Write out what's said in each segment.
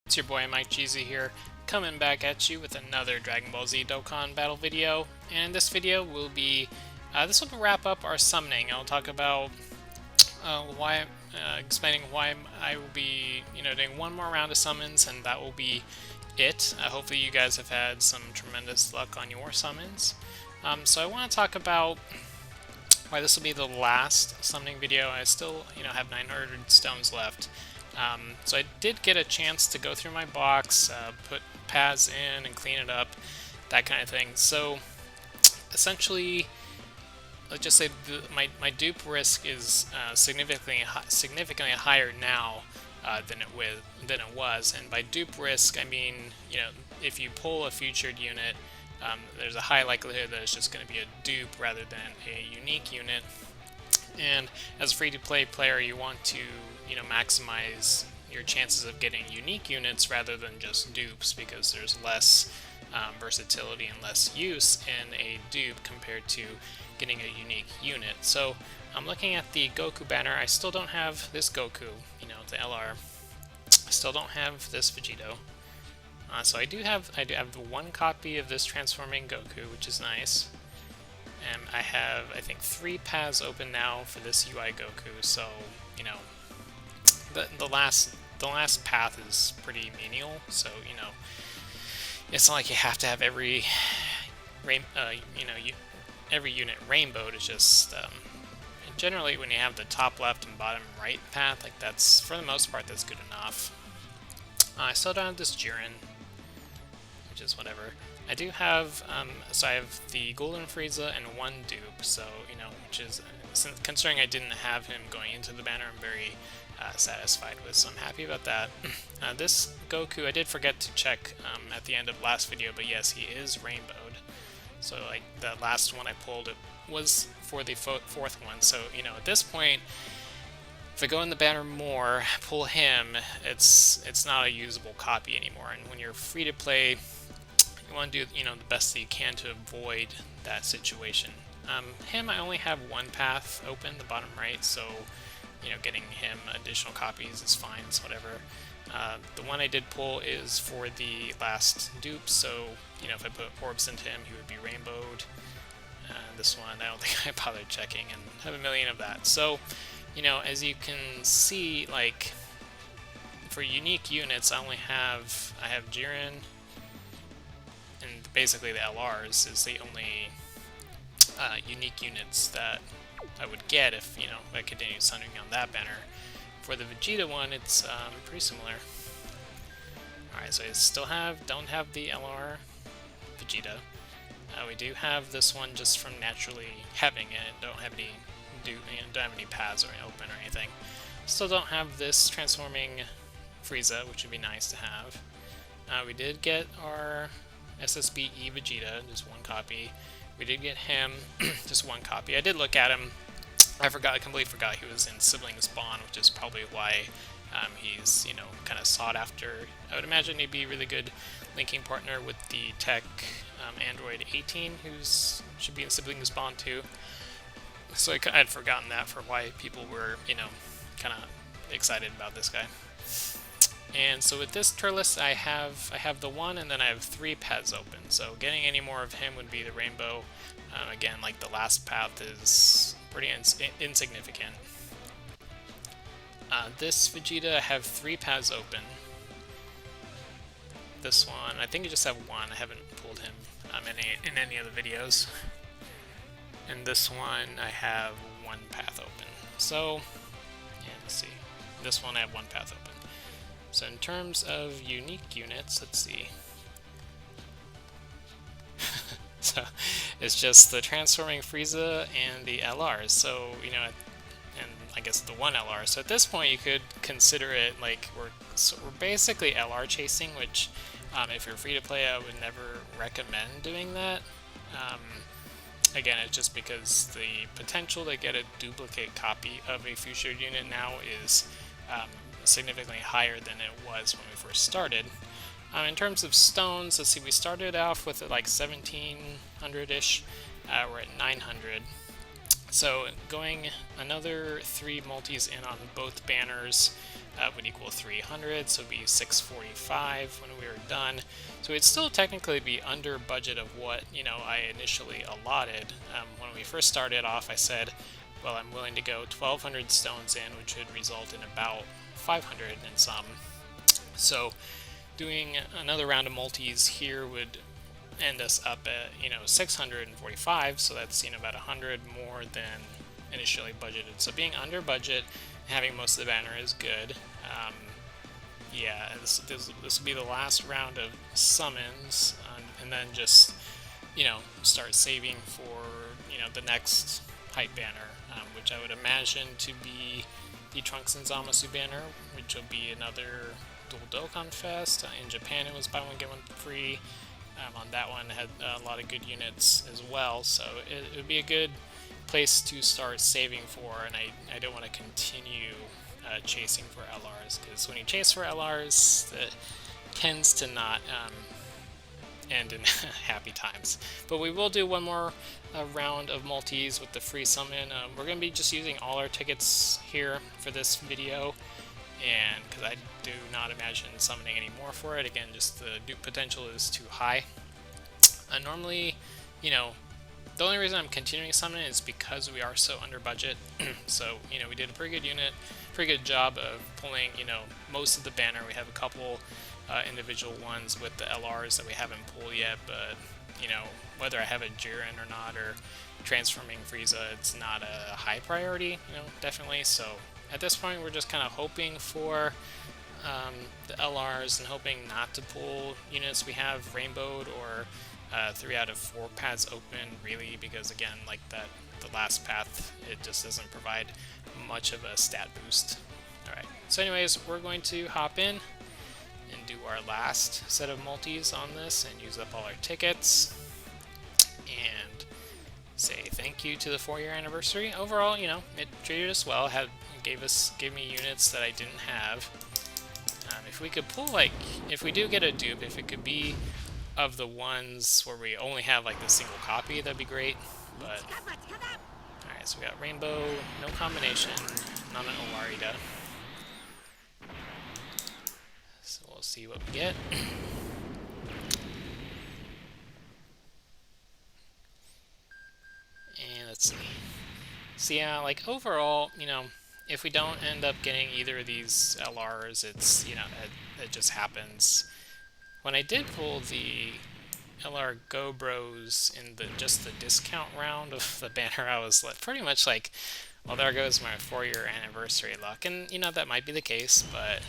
It's your boy MikeJeezy here, coming back at you with another Dragon Ball Z Dokkan battle video. And in this video will be, this will wrap up our summoning. I'll talk about explaining why I will be, doing one more round of summons, and that will be it. Hopefully you guys have had some tremendous luck on your summons. So I want to talk about why this will be the last summoning video. I still, have 900 stones left. So I did get a chance to go through my box, put paths in and clean it up, that kind of thing. So essentially, let's just say my dupe risk is significantly higher now than it was. And by dupe risk, I mean, if you pull a featured unit, there's a high likelihood that it's just going to be a dupe rather than a unique unit. And as a free-to-play player, you want to, maximize your chances of getting unique units rather than just dupes, because there's less versatility and less use in a dupe compared to getting a unique unit. So I'm looking at the Goku banner. I still don't have this Goku, the LR. I still don't have this Vegito. So I do have the one copy of this transforming Goku, which is nice. And I have, I think, 3 paths open now for this UI Goku, so, the last path is pretty menial, so, it's not like you have to have every unit rainbowed. It's just, generally when you have the top left and bottom right path, like that's, for the most part, that's good enough. I still don't have this Jiren, which is whatever. I do have, so I have the Golden Frieza and one dupe, so, which is, considering I didn't have him going into the banner, I'm very satisfied with, so I'm happy about that. This Goku, I did forget to check at the end of last video, but yes, he is rainbowed. So, like, the last one I pulled, it was for the fourth one, so, at this point, if I go in the banner more, pull him, it's not a usable copy anymore, and when you're free to play, you want to do, the best that you can to avoid that situation. Him, I only have one path open, the bottom right, so, getting him additional copies is fine, it's whatever. The one I did pull is for the last dupe, so, if I put orbs into him, he would be rainbowed. This one, I don't think I bothered checking, and have a million of that. So, as you can see, like, for unique units, I have Jiren, and basically the LRs is the only unique units that I would get if, I continue summoning on that banner. For the Vegeta one, it's pretty similar. Alright, so I still don't have the LR Vegeta. We do have this one just from naturally having it. Don't have any paths or open or anything. Still don't have this transforming Frieza, which would be nice to have. We did get our SSBE Vegeta, just one copy. We did get him, just one copy. I did look at him. I completely forgot he was in Sibling Spawn, which is probably why he's, kind of sought after. I would imagine he'd be a really good linking partner with the tech Android 18, should be in Sibling Spawn too. So I had forgotten that for why people were, kind of excited about this guy. And so with this Turles, I have the one, and then I have 3 paths open. So getting any more of him would be the rainbow. Again, like the last path is pretty insignificant. This Vegeta, I have 3 paths open. This one, I think I just have one. I haven't pulled him in any of the videos. And this one, I have 1 path open. So, yeah, let's see. This one, I have 1 path open. So in terms of unique units, let's see. So it's just the transforming Frieza and the LRs. So, and I guess the one LR. So at this point, you could consider it like we're basically LR chasing, which if you're free to play, I would never recommend doing that. Again, it's just because the potential to get a duplicate copy of a featured unit now is significantly higher than it was when we first started. In terms of stones, let's see, we started off with like 1700-ish, we're at 900. So going another 3 multis in on both banners would equal 300, so it'd be 645 when we were done. So it'd still technically be under budget of what, you know, I initially allotted. When we first started off, I said, well, I'm willing to go 1,200 stones in, which would result in about 500 and some. So doing another round of multis here would end us up at, you know, 645, so that's, you know, about 100 more than initially budgeted. So being under budget, having most of the banner is good. Yeah, this will be the last round of summons, and then just, you know, start saving for, you know, the next hype banner, which I would imagine to be the Trunks and Zamasu banner, which will be another dual Dokkan Fest. In Japan it was buy one get one free. On that one had a lot of good units as well, so it would be a good place to start saving for, and I don't want to continue chasing for LRs, because when you chase for LRs, it tends to not end in happy times. But we will do one more round of multis with the free summon. We're going to be just using all our tickets here for this video, and because I do not imagine summoning any more for it. Again, just the dupe potential is too high. Normally, you know, the only reason I'm continuing summoning is because we are so under budget. So, you know, we did a pretty good job of pulling, you know, most of the banner. We have a couple individual ones with the LRs that we haven't pulled yet, but, you know, whether I have a Jiren or not, or transforming Frieza, it's not a high priority, you know, definitely. So at this point, we're just kind of hoping for the LRs and hoping not to pull units we have rainbowed or 3 out of 4 paths open, really, because again, like the last path, it just doesn't provide much of a stat boost. Alright, so anyways, we're going to hop in and do our last set of multis on this and use up all our tickets and say thank you to the 4-year anniversary. Overall, you know, it treated us well, gave me units that I didn't have. If we could pull, like, if we do get a dupe, if it could be of the ones where we only have like the single copy, that'd be great. But alright, so we got rainbow, no combination, not an Owarida. So we'll see what we get. And let's see. So yeah, like overall, you know, if we don't end up getting either of these LRs, it's, you know, it just happens. When I did pull the LR Go Bros in just the discount round of the banner, I was pretty much like, well, there goes my 4-year anniversary luck. And, you know, that might be the case, but...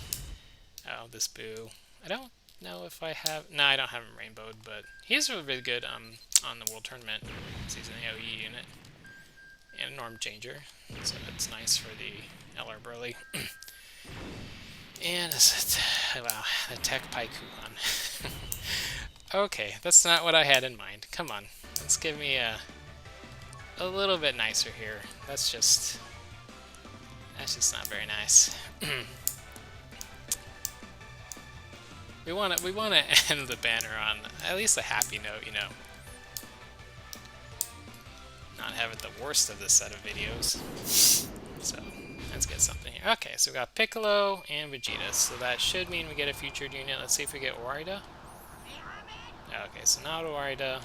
Oh, this Boo. I don't know if I have... No, I don't have him rainbowed, but he's really good on the World Tournament. He's an AoE unit. And a norm changer, so that's nice for the LR Broly. And wow, the Tech Paikuhan. Okay, that's not what I had in mind. Come on, let's give me a little bit nicer here. That's just not very nice. we want to end the banner on at least a happy note, you know. Not have it the worst of this set of videos. So let's get something here. Okay, so we got Piccolo and Vegeta, so that should mean we get a featured unit. Let's see if we get Owarida. Okay, so not Owarida,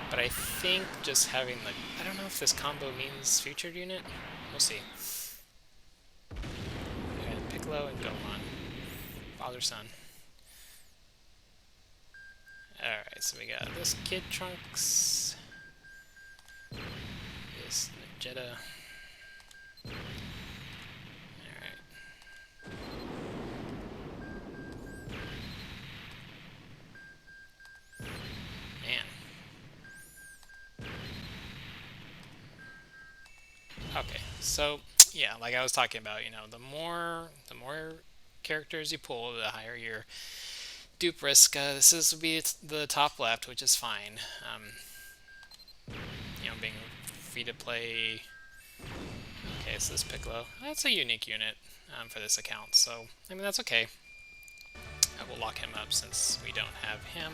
but I think just having the... I don't know if this combo means featured unit. We'll see. We got Piccolo and Gohan. Father-son. Alright, so we got this Kid Trunks. This Vegeta. Alright. Man. Okay, so yeah, like I was talking about, you know, the more characters you pull, the higher your dupe risk. This will be the top left, which is fine. You know, being free to play. Okay, so this Piccolo, that's a unique unit for this account, so I mean that's okay. I will lock him up since we don't have him.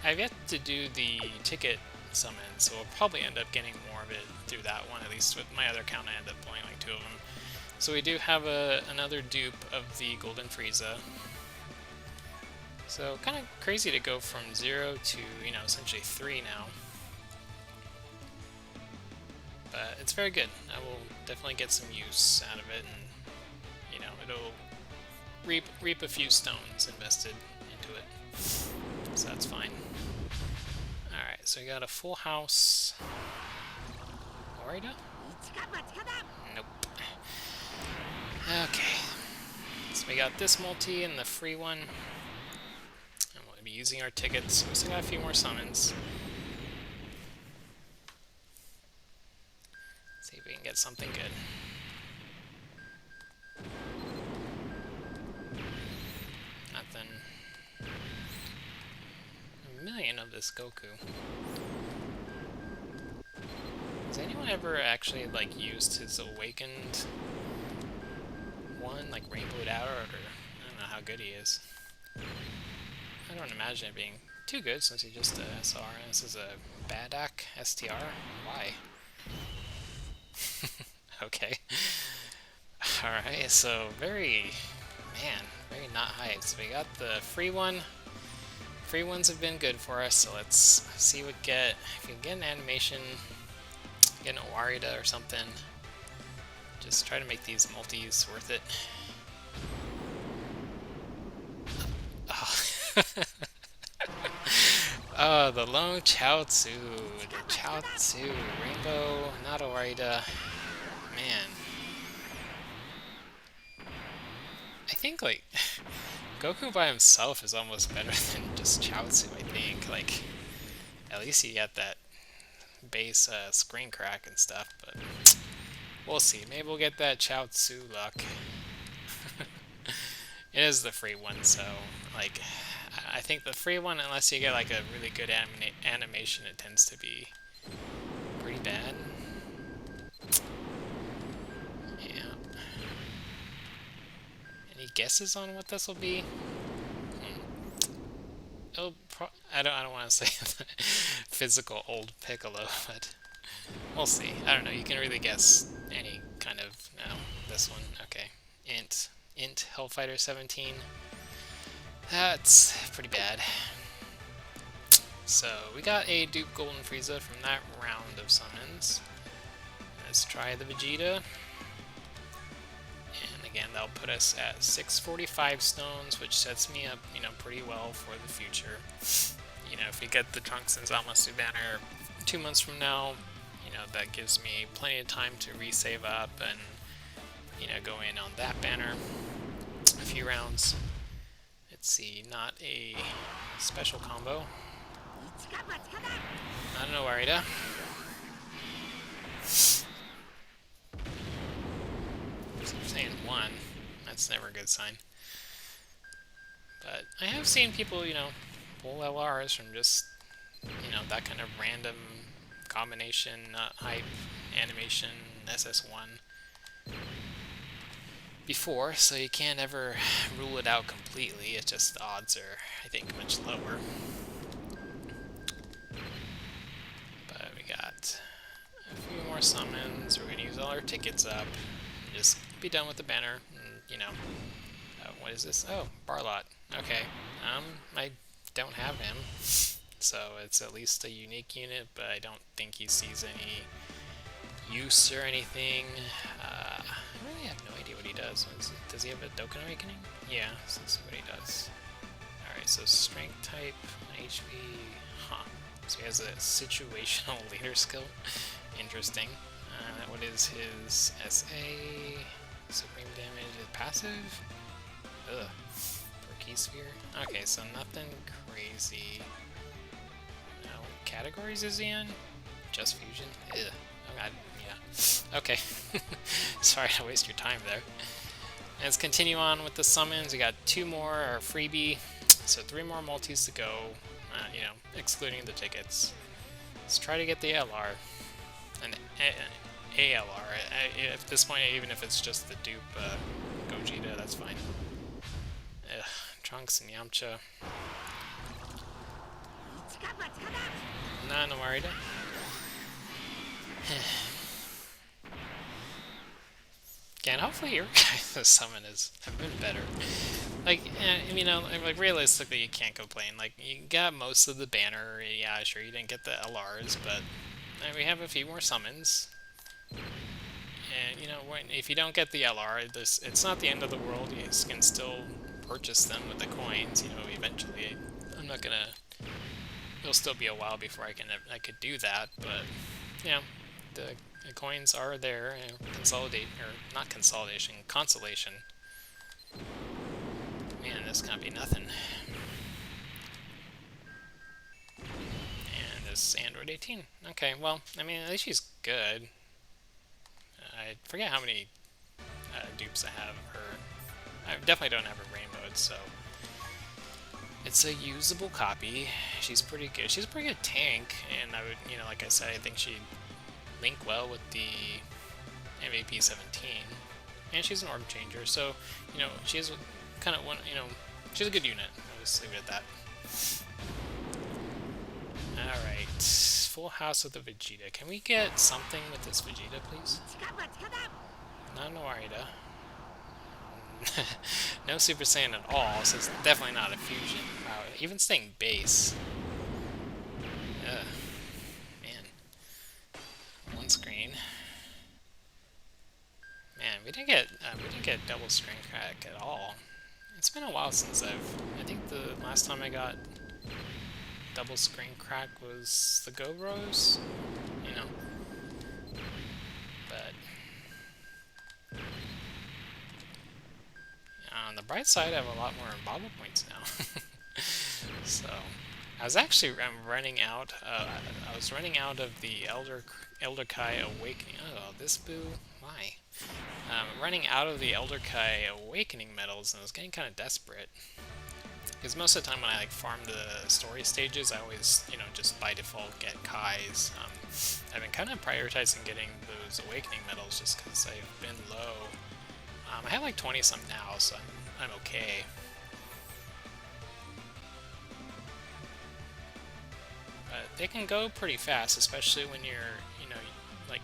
I've yet to do the ticket summons, so we'll probably end up getting more of it through that one, at least with my other account I ended up pulling like 2 of them. So we do have another dupe of the Golden Frieza. So kind of crazy to go from 0 to, you know, essentially 3 now. But it's very good. I will definitely get some use out of it, and, you know, it'll reap a few stones invested into it. So that's fine. Alright, so we got a full house. Orida? Nope. Okay. So we got this multi and the free one. And we'll be using our tickets. We still got a few more summons. See if we can get something good. Nothing. A million of this Goku. Has anyone ever actually, like, used his awakened one, like rainbowed out, or I don't know how good he is. I don't imagine it being too good since he's just a SR and this is a Badak STR. Why? Okay. Alright, so very not hyped. So we got the free one. Free ones have been good for us, so let's see what get. If we can get an animation, get an Warida or something. Just try to make these multis worth it. Oh, oh the lone Chaozu. The Chaozu. Rainbow, not Warida. Man. I think, like, Goku by himself is almost better than just Chaozu, I think. Like, at least you get that base screen crack and stuff, but we'll see. Maybe we'll get that Chaozu luck. It is the free one, so, like, I think the free one, unless you get, like, a really good animation, it tends to be pretty bad. Yeah. Any guesses on what this will be? I don't want to say physical old Piccolo, but we'll see. I don't know. You can really guess any kind of. No, this one. Okay. Int Hellfighter 17. That's pretty bad. So we got a dupe Golden Frieza from that round of summons. Let's try the Vegeta. And again, that'll put us at 645 stones, which sets me up, you know, pretty well for the future. You know, if we get the Trunks and Zamasu banner 2 months from now, you know, that gives me plenty of time to resave up and, you know, go in on that banner a few rounds. Let's see, not a special combo. Not an Warida. Saying 1, that's never a good sign. But I have seen people, you know, pull LRs from just, you know, that kind of random combination, hype, animation, SS1 before, so you can't ever rule it out completely. It's just the odds are, I think, much lower. But we got a few more summons. We're going to use all our tickets up. Just be done with the banner, and, you know, what is this? Oh, Barlot. Okay, I don't have him, so it's at least a unique unit, but I don't think he sees any use or anything. I really have no idea what he does. Does he have a Dokkan Awakening? Yeah, so let's see what he does. Alright, so strength type, HP, huh. So he has a situational leader skill. Interesting. What is his SA? Supreme damage is passive? Ugh. For Key Sphere? Okay, so nothing crazy. What categories is he in? Just Fusion? Ugh. Oh god, yeah. Okay. Sorry to waste your time there. Let's continue on with the summons. We got 2 more, our freebie. So 3 more multis to go, you know, excluding the tickets. Let's try to get the LR. An ALR. At this point, even if it's just the dupe Gogeta, that's fine. Ugh, Trunks and Yamcha. Nah, no worry. Again, hopefully your guys' summon have been better. Like, you know, like realistically, you can't complain. Like, you got most of the banner. Yeah, sure, you didn't get the LRs, but we have a few more summons. And, you know, if you don't get the LR, it's not the end of the world. You can still purchase them with the coins, you know, eventually. I'm not gonna... It'll still be a while before I could do that, but, you know, the coins are there. You know, not consolidation, consolation. Man, this can't be nothing. And this Android 18. Okay, well, I mean, at least she's good. I forget how many dupes I have of her. I definitely don't have her rainbowed, so it's a usable copy. She's pretty good. She's a pretty good tank, and I would, you know, like I said, I think she'd link well with the MVP 17. And she's an orb changer, so, you know, she's kind of one, you know, she's a good unit. I'll just leave it at that. Alright, full house with the Vegeta. Can we get something with this Vegeta, please? Not no Arita. No Super Saiyan at all, so it's definitely not a fusion. Wow, even staying base. Ugh. Man. One screen. Man, we didn't get double screen crack at all. It's been a while since I think the last time I got double screen crack was the Go Bros, you know. But on the bright side, I have a lot more bobble points now. So I was actually running out. I was running out of the Elder Kai Awakening. Oh, this boo! Why? Running out of the Elder Kai Awakening medals, and I was getting kind of desperate. Because most of the time when I like farm the story stages, I always, you know, just by default get Kais. I've been kind of prioritizing getting those Awakening medals just because I've been low. I have like 20 some now, so I'm okay. But they can go pretty fast, especially when you're, you know, like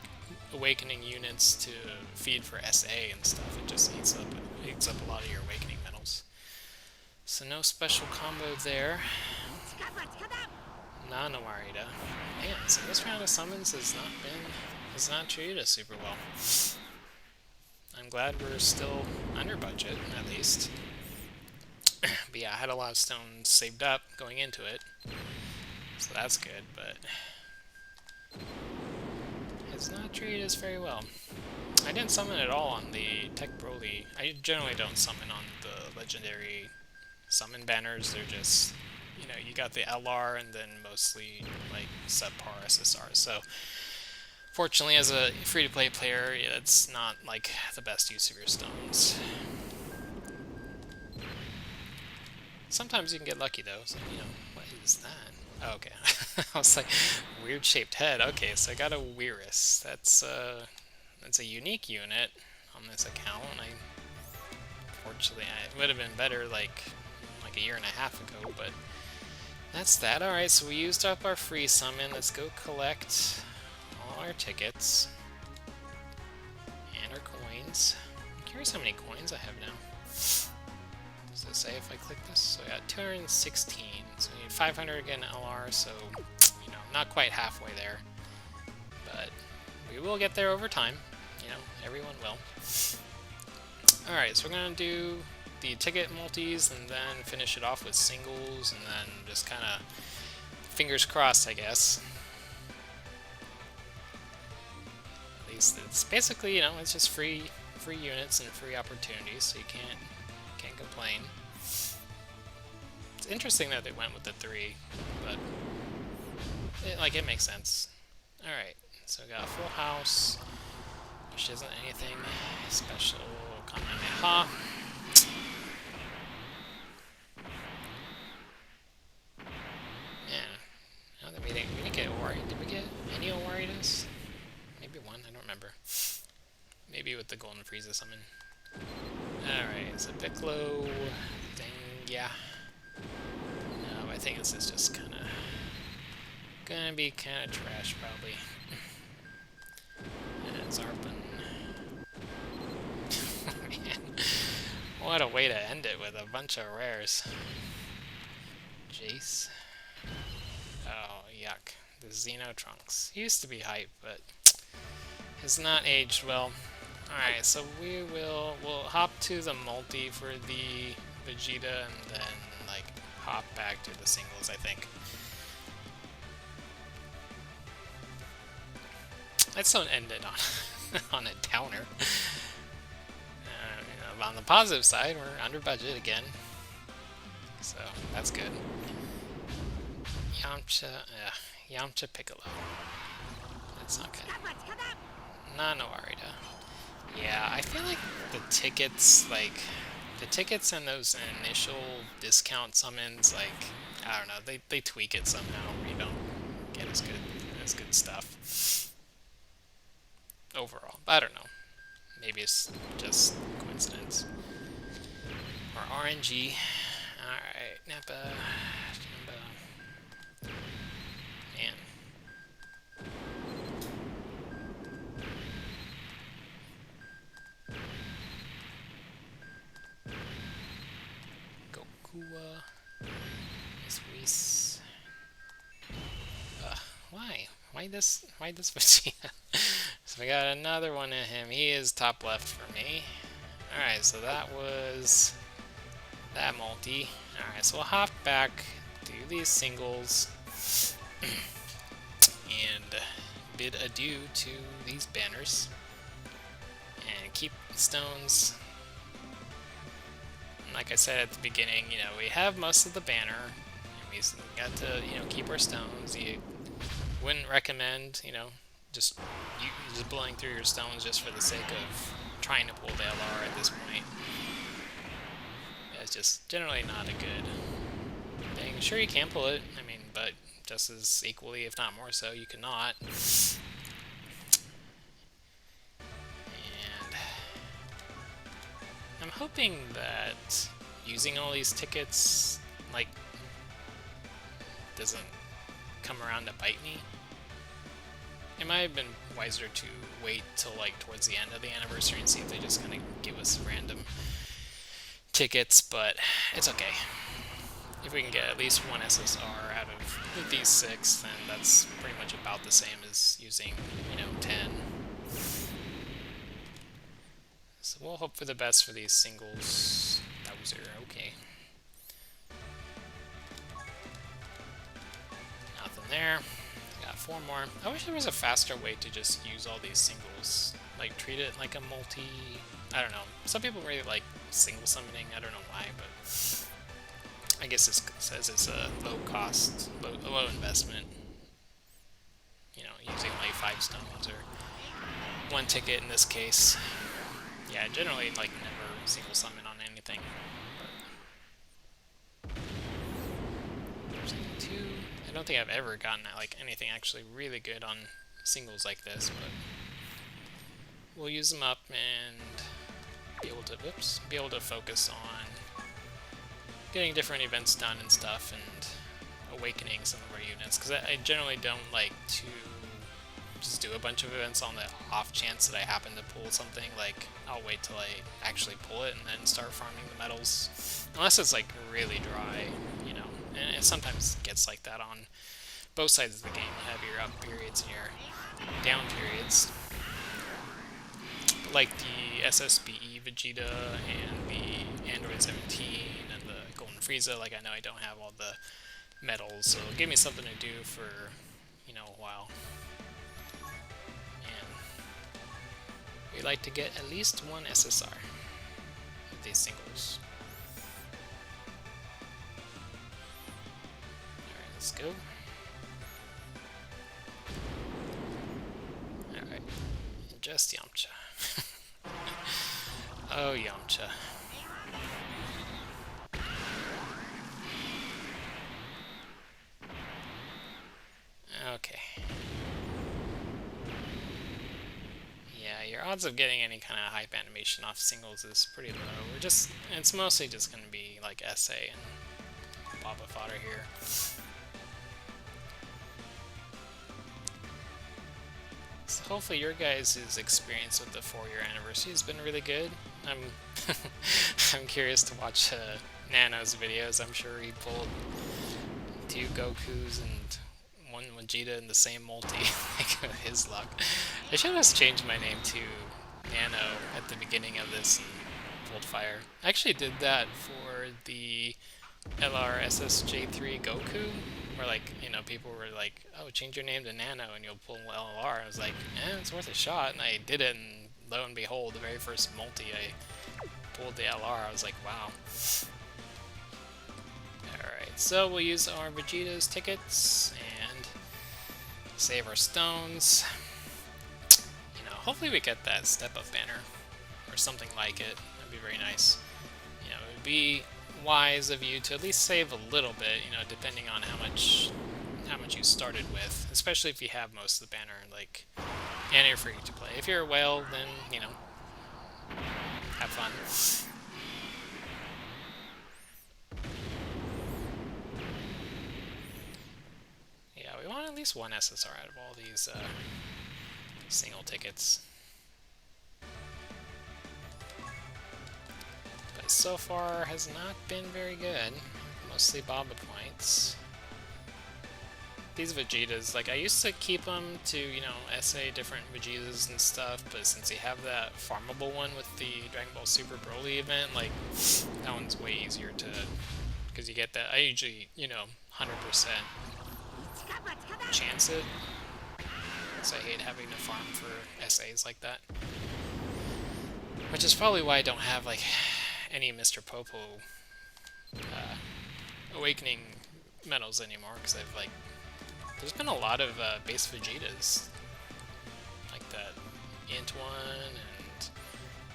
awakening units to feed for SA and stuff. It just eats up a lot of your awakening medals. So no special combo there. Nano Arita. Man, so this round of summons has not treated us super well. I'm glad we're still under budget, at least. But yeah, I had a lot of stones saved up going into it. So that's good, but it's not treated us very well. I didn't summon at all on the Tech Broly. I generally don't summon on the legendary summon banners. They're just, you know, you got the LR and then mostly like subpar SSR. So fortunately, as a free-to-play player, it's not like the best use of your stones. Sometimes you can get lucky though. So, you know, what is that? Oh, okay. I was like, weird shaped head. Okay, so I got a Weirus. That's a unique unit on this account. Unfortunately, it would have been better like a year and a half ago, but that's that. Alright, so we used up our free summon. Let's go collect all our tickets and our coins. I'm curious how many coins I have now. Does it say if I click this? So I got 216. So we need 500 again LR, so, you know, not quite halfway there. But we will get there over time. You know, everyone will. Alright, so we're going to do the ticket multis and then finish it off with singles and then just kind of fingers crossed, I guess. At least it's basically, you know, it's just free units and free opportunities, so you can't complain. It's interesting that they went with the 3, but it makes sense. Alright, so we got a full house, which isn't anything special. Kamehameha. Man, now that we didn't get Owari. Did we get any Owaritas? Maybe one, I don't remember. Maybe with the Golden Frieza summon. Alright, so Piccolo thing, yeah. No, I think this is just kind of Gonna be kind of trash, probably. Zarpin. Man, what a way to end it with a bunch of rares. Jace. Oh, yuck. The Xeno Trunks. He used to be hype, but has not aged well. Alright, so we'll hop to the multi for the Vegeta and then, like, hop back to the singles, I think. Let's don't end it on, on a downer. You know, on the positive side, we're under budget again. So, that's good. Yamcha Piccolo. That's not good. Nano Arita. Yeah, I feel like the tickets and those initial discount summons, like, I don't know, they tweak it somehow where you don't get as good stuff overall. I don't know. Maybe it's just coincidence. Or RNG. Alright, Nappa. Man. Goku, Whis. Why? Why this Vegeta? So we got another one of him. He is top left for me. Alright, so that was that multi. Alright, so we'll hop back, do these singles, and bid adieu to these banners. And keep stones. And like I said at the beginning, you know, we have most of the banner. And we got to, you know, keep our stones. You wouldn't recommend, you know, just blowing through your stones just for the sake of trying to pull the LR at this point. Yeah, it's just generally not a good thing. Sure, you can pull it, I mean, but just as equally, if not more so, you cannot. And I'm hoping that using all these tickets, like, doesn't come around to bite me. It might have been wiser to wait till, like, towards the end of the anniversary and see if they just kind of give us random tickets, but it's okay. If we can get at least one SSR out of these 6, then that's pretty much about the same as using, you know, 10. So we'll hope for the best for these singles. Bowser, okay. Nothing there. Got 4 more. I wish there was a faster way to just use all these singles. Like, treat it like a multi... I don't know. Some people really like single summoning. I don't know why, but... I guess it says it's a low cost, low investment. You know, using like 5 stones or 1 ticket in this case. Yeah, generally, like, never single summon on anything. I don't think I've ever gotten like anything actually really good on singles like this, but we'll use them up and be able to focus on getting different events done and stuff, and awakening some of our units, because I generally don't like to just do a bunch of events on the off chance that I happen to pull something. Like, I'll wait till I actually pull it and then start farming the medals, unless it's like really dry, you know. And it sometimes gets like that on both sides of the game. You have your up periods and your down periods. But like the SSBE Vegeta and the Android 17 and the Golden Frieza, like, I know I don't have all the medals, so it'll give me something to do for, you know, a while. And we like to get at least 1 SSR with these singles. Let's go. Alright. Just Yamcha. Oh, Yamcha. Okay. Yeah, your odds of getting any kind of hype animation off singles is pretty low. It's mostly just going to be like SA and Baba fodder here. So hopefully your guys' experience with the 4-year anniversary has been really good. I'm I'm curious to watch Nano's videos. I'm sure he pulled 2 Gokus and 1 Vegeta in the same multi. Like his luck. I should have changed my name to Nano at the beginning of this and pulled fire. I actually did that for the LRSSJ3 Goku, where like, you know, people were like, oh, change your name to Nano and you'll pull LR. I was like, it's worth a shot, and I did it, and lo and behold, the very first multi I pulled the LR. I was like, wow. Alright, so we'll use our Vegeta's tickets and save our stones. You know, hopefully we get that step-up banner or something like it. That'd be very nice. You know, it would be wise of you to at least save a little bit, you know, depending on how much you started with, especially if you have most of the banner, like, and you're free to play. If you're a whale, then, you know, have fun. Yeah, we want at least 1 SSR out of all these single tickets. But so far has not been very good. Mostly Baba points. These Vegetas, like, I used to keep them to, you know, SA different Vegetas and stuff, but since you have that farmable one with the Dragon Ball Super Broly event, like, that one's way easier to, because you get that, I usually, you know, 100% chance it, so I hate having to farm for SAs like that. Which is probably why I don't have, like, any Mr. Popo Awakening medals anymore, because I've, like, there's been a lot of base Vegetas, like that int one and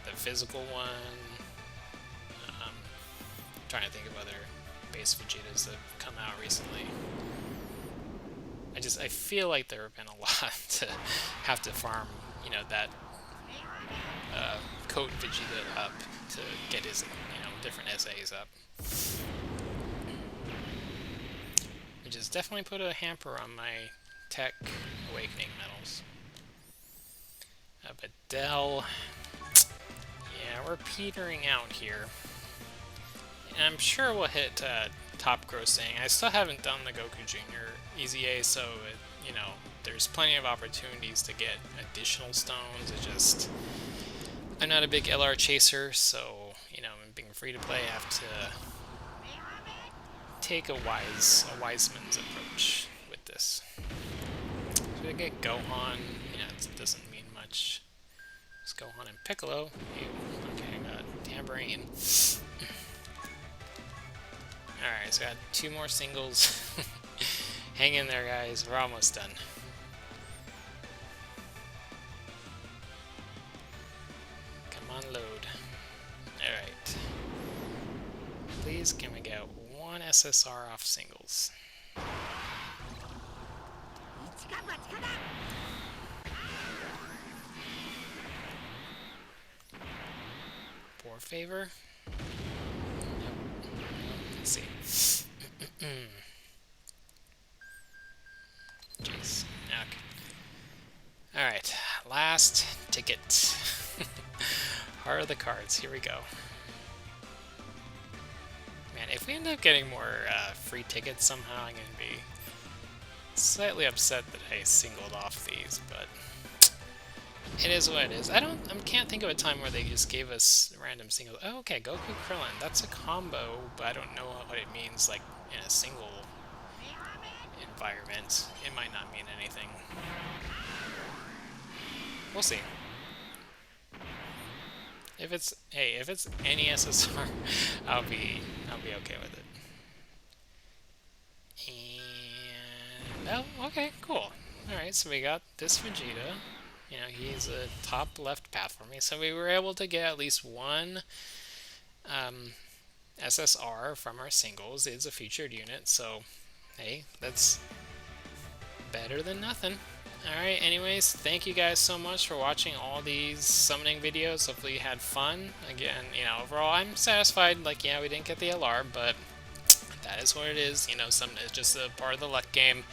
the physical one. Trying to think of other base Vegetas that have come out recently. I feel like there have been a lot to have to farm, you know, that Coat Vegeta up to get his, you know, different SAs up. Which has definitely put a hamper on my Tech Awakening medals. But Dell, yeah, we're petering out here. And I'm sure we'll hit top grossing. I still haven't done the Goku Jr. EZA, so you know, there's plenty of opportunities to get additional stones. It just, I'm not a big LR chaser, so, you know, being free to play, I have to take a wiseman's approach with this. So we get Gohan, you know, it doesn't mean much. It's Gohan and Piccolo. Ew, okay, I got Tambourine. Alright, so I got 2 more singles. Hang in there, guys, we're almost done. Come on, load. Alright. Please, can we get 1 SSR off singles? Poor favor? Nope. Let's see. Jeez. Okay. Alright, last ticket. Heart of the cards, here we go. Man, if we end up getting more free tickets somehow, I'm gonna be slightly upset that I singled off these, but it is what it is. I can't think of a time where they just gave us random singles. Oh, okay, Goku Krillin, that's a combo, but I don't know what it means, like, in a single environment. It might not mean anything. We'll see. If it's any SSR, I'll be okay with it. And oh, okay, cool. All right, so we got this Vegeta. You know, he's a top left path for me, so we were able to get at least 1 SSR from our singles. It's a featured unit, so hey, that's better than nothing. Alright, anyways, thank you guys so much for watching all these summoning videos. Hopefully you had fun. Again, you know, overall I'm satisfied. Like, yeah, we didn't get the LR, but that is what it is. You know, it's just a part of the luck game.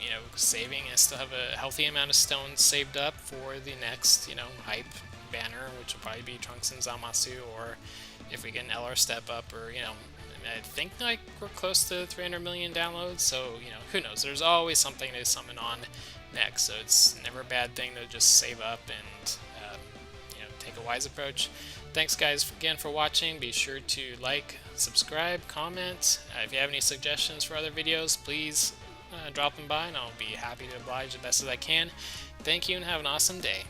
you know, saving and still have a healthy amount of stones saved up for the next, you know, hype banner, which will probably be Trunks and Zamasu, or if we get an LR step up, or, you know, I think like we're close to 300 million downloads, so, you know, who knows, there's always something to summon on next, so it's never a bad thing to just save up and, you know, take a wise approach. Thanks guys again for watching. Be sure to like, subscribe, comment. If you have any suggestions for other videos, please drop them by and I'll be happy to oblige the best as I can. Thank you and have an awesome day.